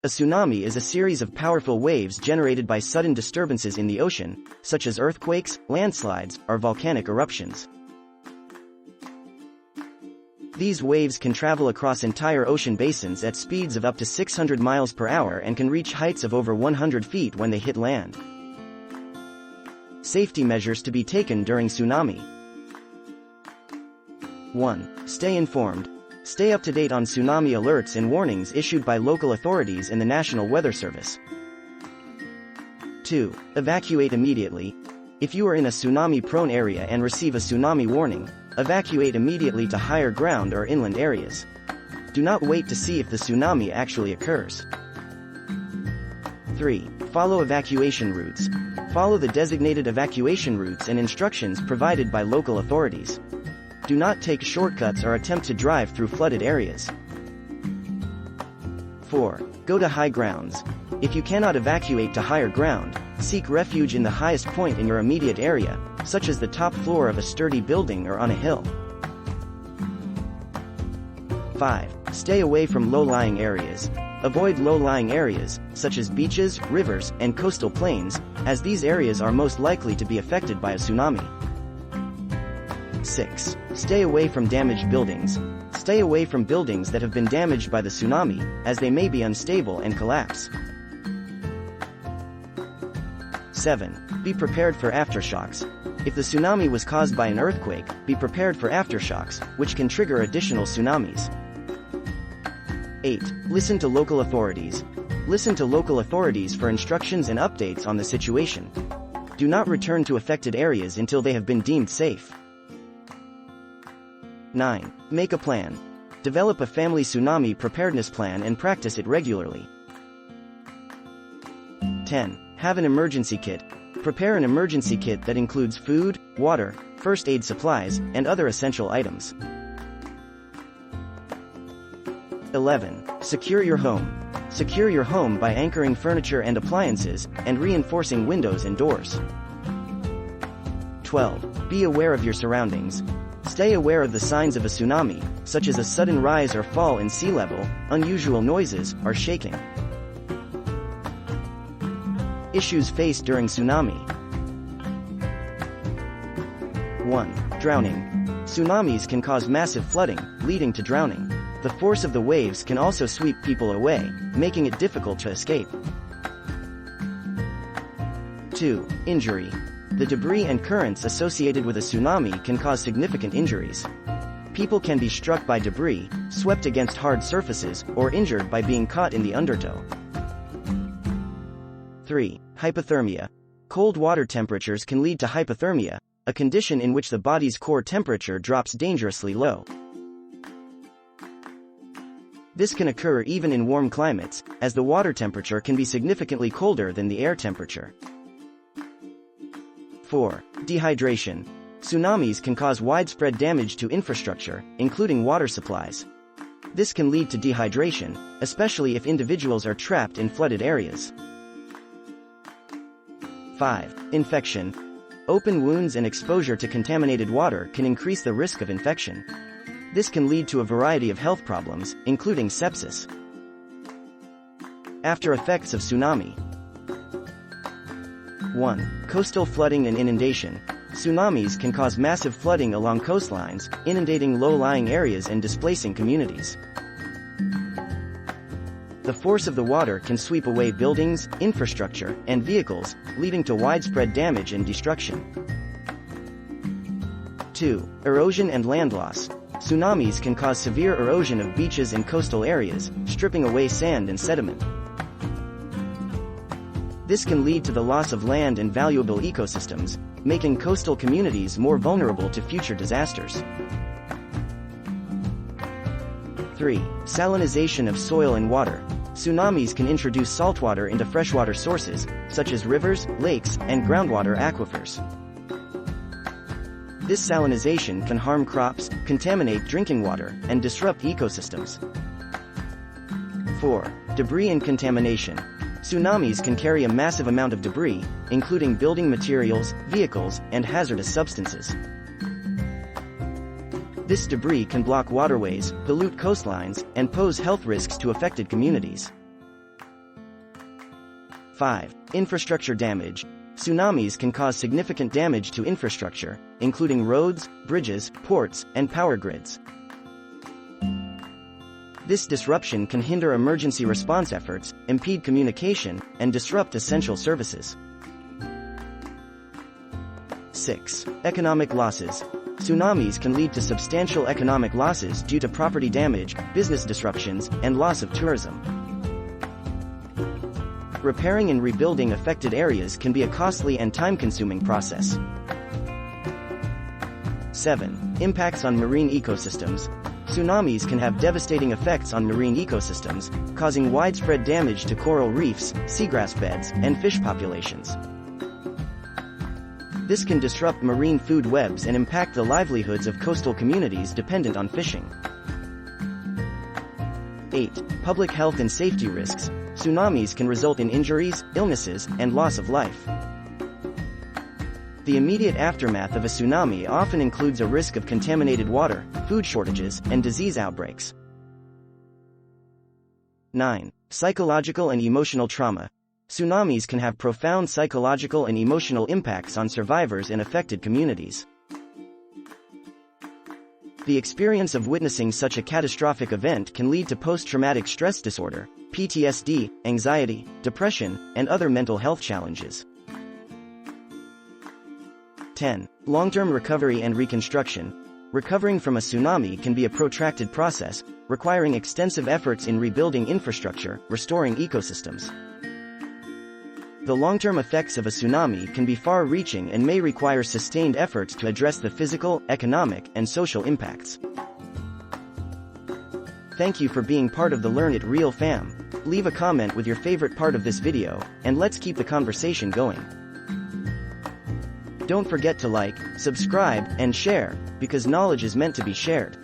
A tsunami is a series of powerful waves generated by sudden disturbances in the ocean, such as earthquakes, landslides, or volcanic eruptions. These waves can travel across entire ocean basins at speeds of up to 600 miles per hour and can reach heights of over 100 feet when they hit land. Safety measures to be taken during tsunami. 1. Stay informed. Stay up to date on tsunami alerts and warnings issued by local authorities and the National Weather Service. 2. Evacuate immediately. If you are in a tsunami-prone area and receive a tsunami warning, evacuate immediately to higher ground or inland areas. Do not wait to see if the tsunami actually occurs. 3. Follow evacuation routes. Follow the designated evacuation routes and instructions provided by local authorities. Do not take shortcuts or attempt to drive through flooded areas. 4. Go to high grounds. If you cannot evacuate to higher ground, seek refuge in the highest point in your immediate area, such as the top floor of a sturdy building or on a hill. 5. Stay away from low-lying areas. Avoid low-lying areas, such as beaches, rivers, and coastal plains, as these areas are most likely to be affected by a tsunami. 6. Stay away from damaged buildings. Stay away from buildings that have been damaged by the tsunami, as they may be unstable and collapse. 7. Be prepared for aftershocks. If the tsunami was caused by an earthquake, be prepared for aftershocks, which can trigger additional tsunamis. 8. Listen to local authorities. Listen to local authorities for instructions and updates on the situation. Do not return to affected areas until they have been deemed safe. 9. Make a plan. Develop a family tsunami preparedness plan and practice it regularly. 10. Have an emergency kit. Prepare an emergency kit that includes food, water, first aid supplies, and other essential items. 11. Secure your home. Secure your home by anchoring furniture and appliances, and reinforcing windows and doors. 12. Be aware of your surroundings. Stay aware of the signs of a tsunami, such as a sudden rise or fall in sea level, unusual noises, or shaking. Issues faced during tsunami. 1. Drowning. Tsunamis can cause massive flooding, leading to drowning. The force of the waves can also sweep people away, making it difficult to escape. 2. Injury. The debris and currents associated with a tsunami can cause significant injuries. People can be struck by debris, swept against hard surfaces, or injured by being caught in the undertow. 3. Hypothermia. Cold water temperatures can lead to hypothermia, a condition in which the body's core temperature drops dangerously low. This can occur even in warm climates, as the water temperature can be significantly colder than the air temperature. 4. Dehydration. Tsunamis can cause widespread damage to infrastructure, including water supplies. This can lead to dehydration, especially if individuals are trapped in flooded areas. 5. Infection. Open wounds and exposure to contaminated water can increase the risk of infection. This can lead to a variety of health problems, including sepsis. After effects of tsunami. 1. Coastal flooding and inundation. Tsunamis can cause massive flooding along coastlines, inundating low-lying areas and displacing communities. The force of the water can sweep away buildings, infrastructure, and vehicles, leading to widespread damage and destruction. 2. Erosion and land loss. Tsunamis can cause severe erosion of beaches and coastal areas, stripping away sand and sediment. This can lead to the loss of land and valuable ecosystems, making coastal communities more vulnerable to future disasters. 3. Salinization of soil and water. Tsunamis can introduce saltwater into freshwater sources, such as rivers, lakes, and groundwater aquifers. This salinization can harm crops, contaminate drinking water, and disrupt ecosystems. 4. Debris and contamination. Tsunamis can carry a massive amount of debris, including building materials, vehicles, and hazardous substances. This debris can block waterways, pollute coastlines, and pose health risks to affected communities. 5. Infrastructure damage. Tsunamis can cause significant damage to infrastructure, including roads, bridges, ports, and power grids. This disruption can hinder emergency response efforts, impede communication, and disrupt essential services. 6. Economic losses. Tsunamis can lead to substantial economic losses due to property damage, business disruptions, and loss of tourism. Repairing and rebuilding affected areas can be a costly and time-consuming process. 7. Impacts on marine ecosystems. Tsunamis can have devastating effects on marine ecosystems, causing widespread damage to coral reefs, seagrass beds, and fish populations. This can disrupt marine food webs and impact the livelihoods of coastal communities dependent on fishing. 8. Public health and safety risks. Tsunamis can result in injuries, illnesses, and loss of life. The immediate aftermath of a tsunami often includes a risk of contaminated water, food shortages, and disease outbreaks. 9. Psychological and emotional trauma. Tsunamis can have profound psychological and emotional impacts on survivors in affected communities. The experience of witnessing such a catastrophic event can lead to post-traumatic stress disorder, PTSD, anxiety, depression, and other mental health challenges. 10. Long-term recovery and reconstruction. Recovering from a tsunami can be a protracted process, requiring extensive efforts in rebuilding infrastructure, restoring ecosystems. The long-term effects of a tsunami can be far-reaching and may require sustained efforts to address the physical, economic, and social impacts. Thank you for being part of the Learn It Real fam. Leave a comment with your favorite part of this video, and let's keep the conversation going. Don't forget to like, subscribe, and share, because knowledge is meant to be shared.